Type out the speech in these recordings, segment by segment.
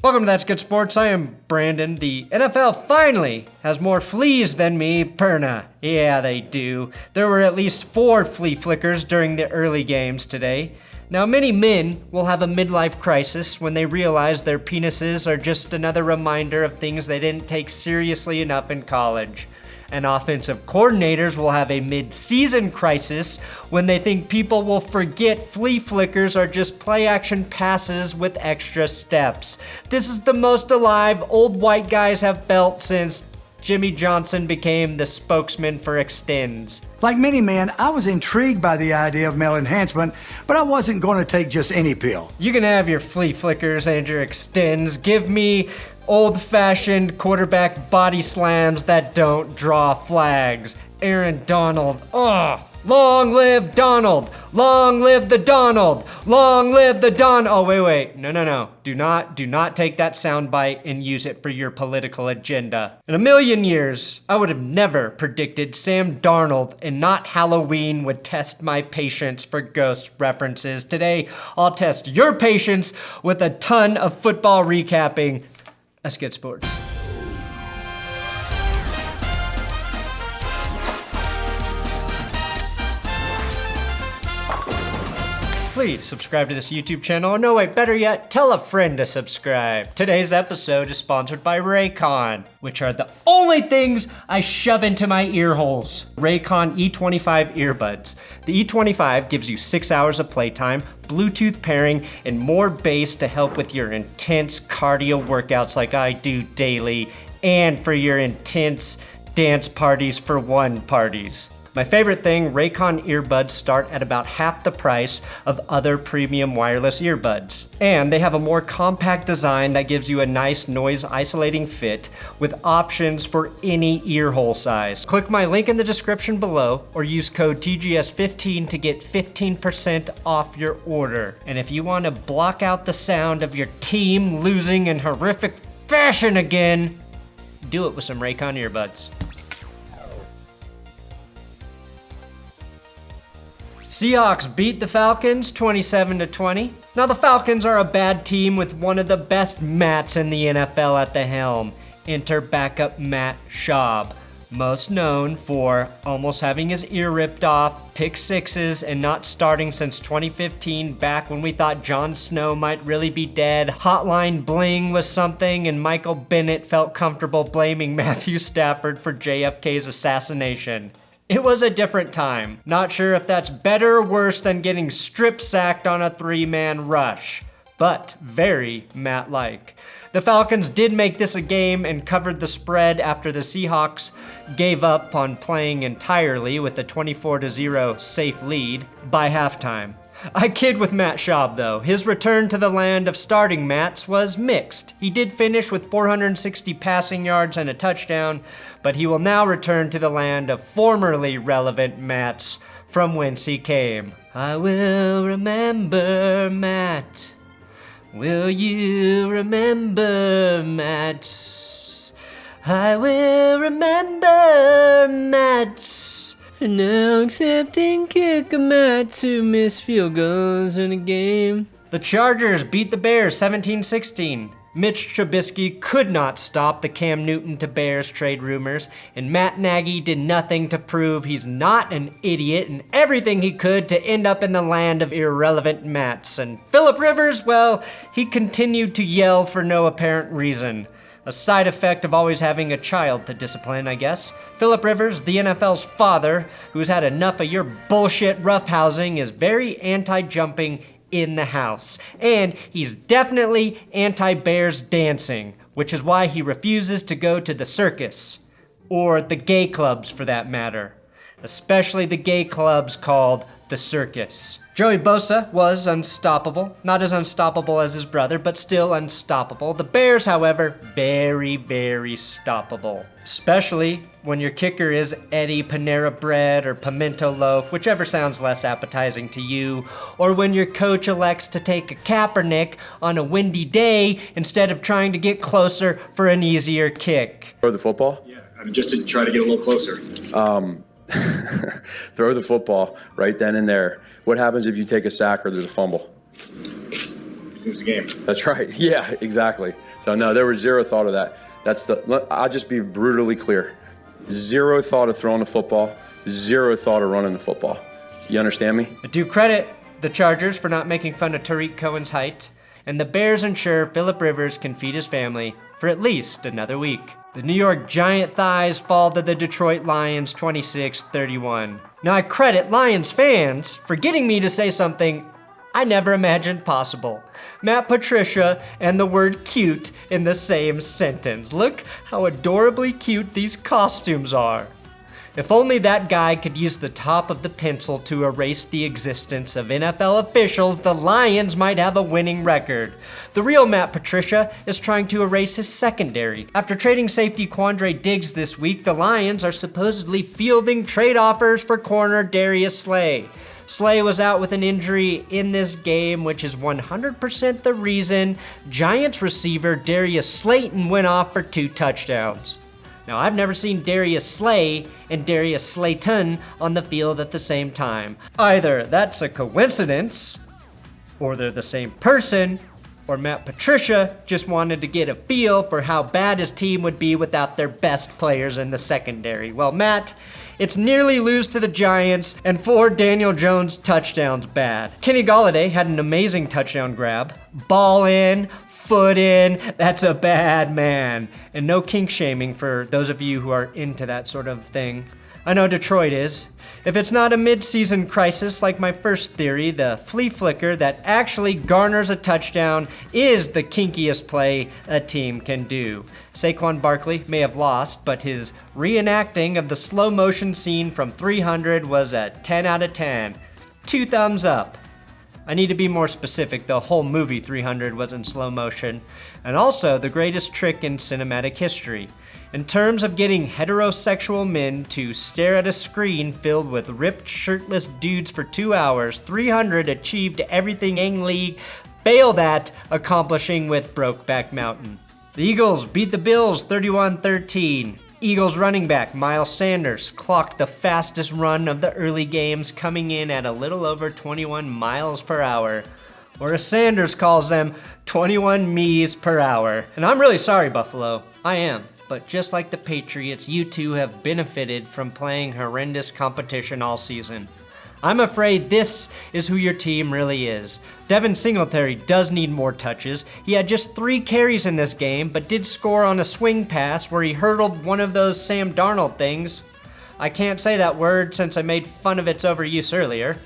Welcome to That's Good Sports. I am Brandon. The NFL finally has more fleas than me, Perna. Yeah, they do. There were at least 4 flea flickers during the early games today. Now, many men will have a midlife crisis when they realize their penises are just another reminder of things they didn't take seriously enough in college. And offensive coordinators will have a mid-season crisis when they think people will forget flea flickers are just play-action passes with extra steps. This is the most alive old white guys have felt since Jimmy Johnson became the spokesman for Extends. Like many men, I was intrigued by the idea of male enhancement, but I wasn't going to take just any pill. You can have your flea flickers and your Extends. Give me old-fashioned quarterback body slams that don't draw flags. Aaron Donald. Ugh. Long live Donald! Long live the Donald! Long live the Don! Oh, wait. No. Do not take that soundbite and use it for your political agenda. In a million years, I would have never predicted Sam Darnold and not Halloween would test my patience for ghost references. Today, I'll test your patience with a ton of football recapping. That's Good Sports. Please subscribe to this YouTube channel, or no, wait, better yet, tell a friend to subscribe. Today's episode is sponsored by Raycon, which are the only things I shove into my ear holes. Raycon E25 earbuds. The E25 gives you 6 hours of playtime, Bluetooth pairing, and more bass to help with your intense cardio workouts like I do daily, and for your intense dance parties for one parties. My favorite thing, Raycon earbuds start at about half the price of other premium wireless earbuds. And they have a more compact design that gives you a nice noise isolating fit with options for any ear hole size. Click my link in the description below or use code TGS15 to get 15% off your order. And if you want to block out the sound of your team losing in horrific fashion again, do it with some Raycon earbuds. Seahawks beat the Falcons 27-20. Now the Falcons are a bad team with one of the best Matts in the NFL at the helm. Enter backup Matt Schaub, most known for almost having his ear ripped off, pick sixes, and not starting since 2015, back when we thought Jon Snow might really be dead. Hotline bling was something, and Michael Bennett felt comfortable blaming Matthew Stafford for JFK's assassination. It was a different time. Not sure if that's better or worse than getting strip-sacked on a 3-man rush, but very Matt-like. The Falcons did make this a game and covered the spread after the Seahawks gave up on playing entirely with a 24-0 safe lead by halftime. I kid with Matt Schaub though. His return to the land of starting Matts was mixed. He did finish with 460 passing yards and a touchdown, but he will now return to the land of formerly relevant Matts from whence he came. I will remember Matt. Will you remember Matt? I will remember Matt. And now accepting kicker Matt who missed field goals in a game. The Chargers beat the Bears 17-16. Mitch Trubisky could not stop the Cam Newton to Bears trade rumors, and Matt Nagy did nothing to prove he's not an idiot and everything he could to end up in the land of irrelevant Matts. And Phillip Rivers, well, he continued to yell for no apparent reason. A side effect of always having a child to discipline, I guess. Phillip Rivers, the NFL's father, who's had enough of your bullshit roughhousing, is very anti-jumping in the house. And he's definitely anti-Bears dancing, which is why he refuses to go to the circus. Or the gay clubs, for that matter. Especially the gay clubs called the circus. Joey Bosa was unstoppable. Not as unstoppable as his brother, but still unstoppable. The Bears, however, very, very stoppable. Especially when your kicker is Eddy Pnieiro bread or pimento loaf, whichever sounds less appetizing to you, or when your coach elects to take a Kaepernick on a windy day instead of trying to get closer for an easier kick. Throw the football? Yeah, I mean, just to try to get a little closer. Throw the football right then and there. What happens if you take a sack or there's a fumble? lose the game. That's right. Yeah, exactly. So no, there was zero thought of that. I'll just be brutally clear. Zero thought of throwing the football. Zero thought of running the football. You understand me? I do credit the Chargers for not making fun of Tariq Cohen's height, and the Bears ensure Phillip Rivers can feed his family for at least another week. The New York Giant thighs fall to the Detroit Lions 26-31. Now I credit Lions fans for getting me to say something I never imagined possible. Matt Patricia and the word cute in the same sentence. Look how adorably cute these costumes are. If only that guy could use the top of the pencil to erase the existence of NFL officials, the Lions might have a winning record. The real Matt Patricia is trying to erase his secondary. After trading safety Quandre Diggs this week, the Lions are supposedly fielding trade offers for corner Darius Slay. Slay was out with an injury in this game, which is 100% the reason Giants receiver Darius Slayton went off for 2 touchdowns. Now, I've never seen Darius Slay and Darius Slayton on the field at the same time. Either that's a coincidence, or they're the same person, or Matt Patricia just wanted to get a feel for how bad his team would be without their best players in the secondary. Well, Matt, it's nearly lose to the Giants and 4 Daniel Jones touchdowns bad. Kenny Golladay had an amazing touchdown grab. Ball in, foot in, that's a bad man. And no kink shaming for those of you who are into that sort of thing. I know Detroit is. If it's not a mid-season crisis like my first theory, the flea flicker that actually garners a touchdown is the kinkiest play a team can do. Saquon Barkley may have lost, but his reenacting of the slow motion scene from 300 was a 10 out of 10. 2 thumbs up. I need to be more specific, the whole movie 300 was in slow motion, and also the greatest trick in cinematic history. In terms of getting heterosexual men to stare at a screen filled with ripped, shirtless dudes for 2 hours, 300 achieved everything Ang Lee failed at accomplishing with Brokeback Mountain. The Eagles beat the Bills 31-13. Eagles running back Miles Sanders clocked the fastest run of the early games, coming in at a little over 21 miles per hour. Or as Sanders calls them, 21 me's per hour. And I'm really sorry, Buffalo. I am. But just like the Patriots, you two have benefited from playing horrendous competition all season. I'm afraid this is who your team really is. Devin Singletary does need more touches. He had just 3 carries in this game, but did score on a swing pass where he hurdled one of those Sam Darnold things. I can't say that word since I made fun of its overuse earlier.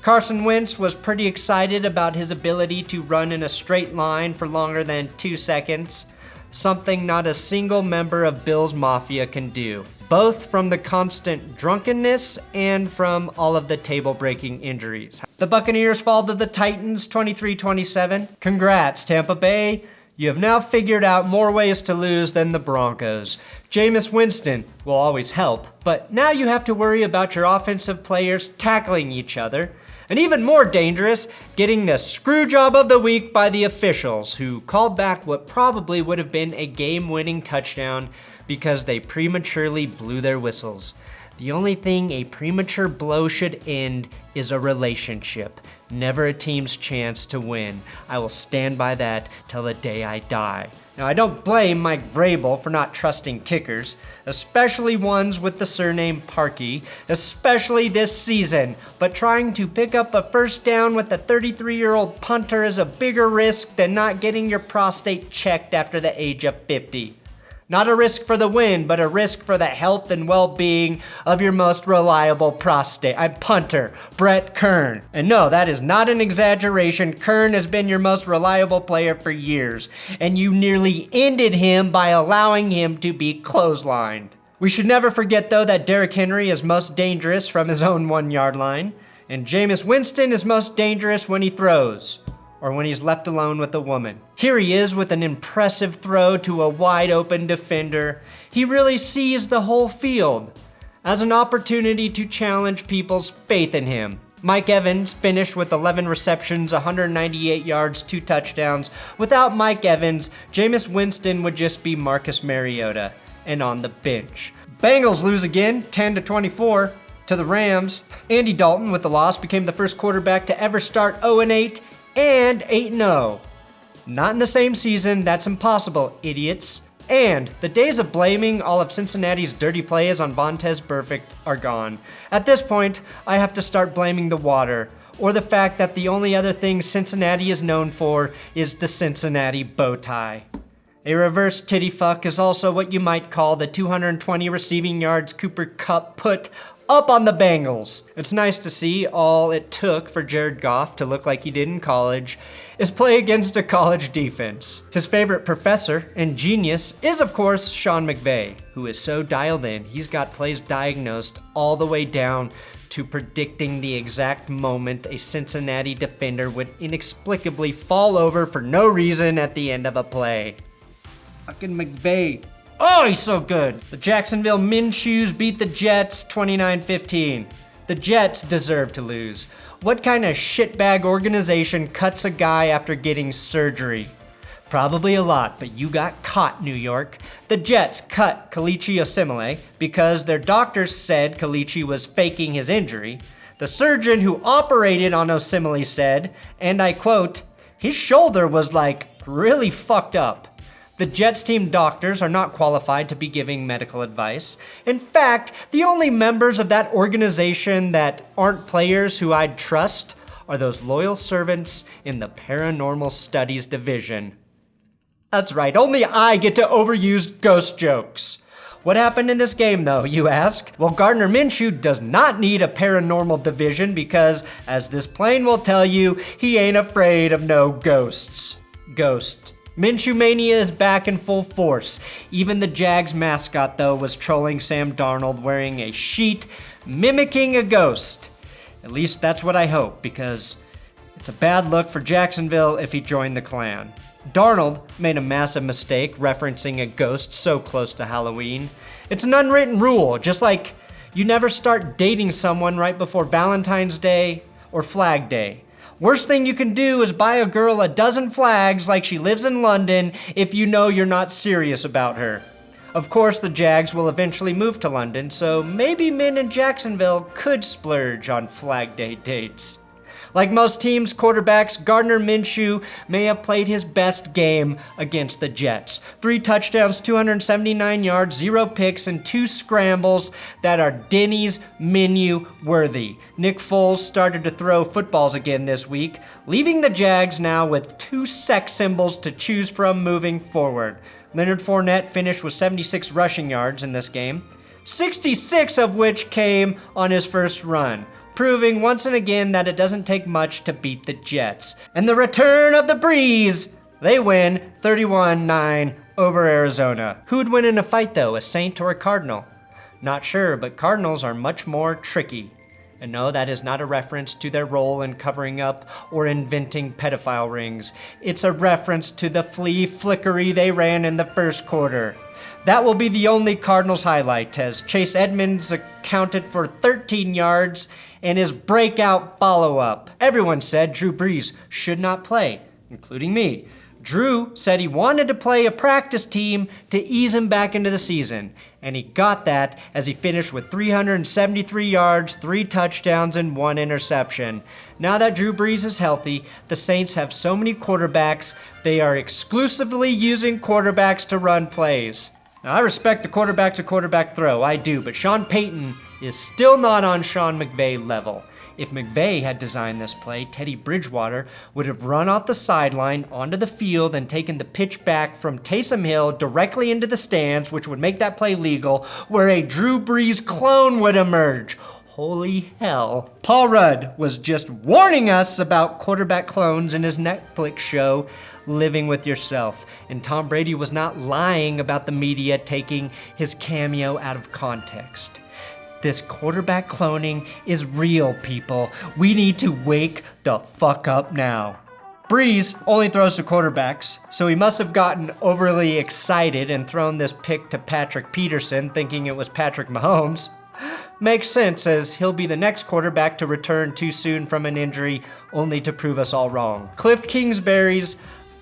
Carson Wentz was pretty excited about his ability to run in a straight line for longer than 2 seconds. Something not a single member of Bills Mafia can do, both from the constant drunkenness and from all of the table-breaking injuries. The Buccaneers fall to the Titans 23-27. Congrats, Tampa Bay. You have now figured out more ways to lose than the Broncos. Jameis Winston will always help, but now you have to worry about your offensive players tackling each other. And even more dangerous, getting the screw job of the week by the officials, who called back what probably would have been a game-winning touchdown because they prematurely blew their whistles. The only thing a premature blow should end is a relationship, never a team's chance to win. I will stand by that till the day I die. Now, I don't blame Mike Vrabel for not trusting kickers, especially ones with the surname Parkey, especially this season, but trying to pick up a first down with a 33-year-old punter is a bigger risk than not getting your prostate checked after the age of 50. Not a risk for the win, but a risk for the health and well-being of your most reliable punter, Brett Kern. And no, that is not an exaggeration. Kern has been your most reliable player for years, and you nearly ended him by allowing him to be clotheslined. We should never forget, though, that Derrick Henry is most dangerous from his own 1-yard line, and Jameis Winston is most dangerous when he throws, or when he's left alone with a woman. Here he is with an impressive throw to a wide-open defender. He really sees the whole field as an opportunity to challenge people's faith in him. Mike Evans finished with 11 receptions, 198 yards, 2 touchdowns. Without Mike Evans, Jameis Winston would just be Marcus Mariota and on the bench. Bengals lose again, 10-24 to the Rams. Andy Dalton, with the loss, became the first quarterback to ever start 0-8 and 8-0. Not in the same season, that's impossible, idiots. And the days of blaming all of Cincinnati's dirty plays on Vontaze Burfict are gone. At this point, I have to start blaming the water, or the fact that the only other thing Cincinnati is known for is the Cincinnati bow tie. A reverse titty fuck is also what you might call the 220 receiving yards Cooper Kupp put up on the Bengals. It's nice to see all it took for Jared Goff to look like he did in college is play against a college defense. His favorite professor and genius is, of course, Sean McVay, who is so dialed in, he's got plays diagnosed all the way down to predicting the exact moment a Cincinnati defender would inexplicably fall over for no reason at the end of a play. Fucking McVay. Oh, he's so good. The Jacksonville Minshews beat the Jets 29-15. The Jets deserve to lose. What kind of shitbag organization cuts a guy after getting surgery? Probably a lot, but you got caught, New York. The Jets cut Kelechi Osemele because their doctors said Kelechi was faking his injury. The surgeon who operated on Osemele said, and I quote, his shoulder was like really fucked up. The Jets team doctors are not qualified to be giving medical advice. In fact, the only members of that organization that aren't players who I'd trust are those loyal servants in the paranormal studies division. That's right, only I get to overuse ghost jokes. What happened in this game though, you ask? Well, Gardner Minshew does not need a paranormal division because, as this plane will tell you, he ain't afraid of no ghosts. Ghost. Minshew mania is back in full force. Even the Jags mascot, though, was trolling Sam Darnold wearing a sheet mimicking a ghost. At least that's what I hope, because it's a bad look for Jacksonville if he joined the clan. Darnold made a massive mistake referencing a ghost so close to Halloween. It's an unwritten rule, just like you never start dating someone right before Valentine's Day or Flag Day. Worst thing you can do is buy a girl a dozen flags like she lives in London if you know you're not serious about her. Of course, the Jags will eventually move to London, so maybe men in Jacksonville could splurge on Flag Day dates. Like most teams' quarterbacks, Gardner Minshew may have played his best game against the Jets. 3 touchdowns, 279 yards, 0 picks, and 2 scrambles that are Denny's menu worthy. Nick Foles started to throw footballs again this week, leaving the Jags now with 2 sex symbols to choose from moving forward. Leonard Fournette finished with 76 rushing yards in this game, 66 of which came on his first run, proving once and again that it doesn't take much to beat the Jets. And the return of the Breeze, they win 31-9 over Arizona. Who would win in a fight though, a Saint or a Cardinal? Not sure, but Cardinals are much more tricky. And no, that is not a reference to their role in covering up or inventing pedophile rings. It's a reference to the Flea flickery they ran in the first quarter. That will be the only Cardinals highlight, as Chase Edmonds accounted for 13 yards in his breakout follow-up. Everyone said Drew Brees should not play, including me. Drew said he wanted to play a practice team to ease him back into the season, and he got that as he finished with 373 yards, 3 touchdowns, and 1 interception. Now that Drew Brees is healthy, the Saints have so many quarterbacks, they are exclusively using quarterbacks to run plays. Now, I respect the quarterback-to-quarterback throw, I do, but Sean Payton is still not on Sean McVay level. If McVay had designed this play, Teddy Bridgewater would have run off the sideline onto the field and taken the pitch back from Taysom Hill directly into the stands, which would make that play legal, where a Drew Brees clone would emerge. Holy hell. Paul Rudd was just warning us about quarterback clones in his Netflix show, Living with Yourself. And Tom Brady was not lying about the media taking his cameo out of context. This quarterback cloning is real, people. We need to wake the fuck up now. Brees only throws to quarterbacks, so he must have gotten overly excited and thrown this pick to Patrick Peterson thinking it was Patrick Mahomes. Makes sense, as he'll be the next quarterback to return too soon from an injury, only to prove us all wrong. Cliff Kingsbury's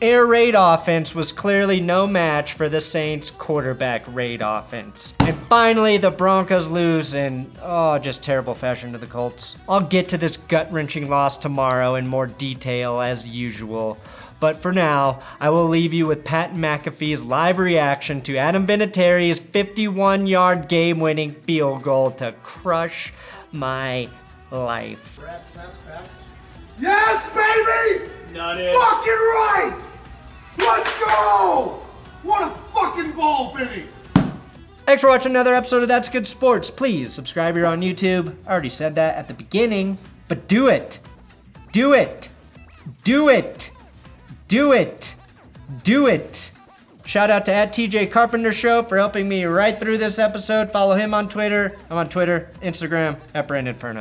air raid offense was clearly no match for the Saints' quarterback raid offense. And finally, the Broncos lose in, just terrible fashion to the Colts. I'll get to this gut-wrenching loss tomorrow in more detail as usual. But for now, I will leave you with Pat McAfee's live reaction to Adam Vinatieri's 51-yard game-winning field goal to crush my life. Yes, baby! Not it. Fucking right! Let's go! What a fucking ball, Vinny! Thanks for watching another episode of That's Good Sports. Please subscribe here on YouTube. I already said that at the beginning, but do it. Do it. Do it. Do it. Do it. Shout out to @TJ Carpenter Show for helping me right through this episode. Follow him on Twitter. I'm on Twitter, Instagram, @BrandonPerna.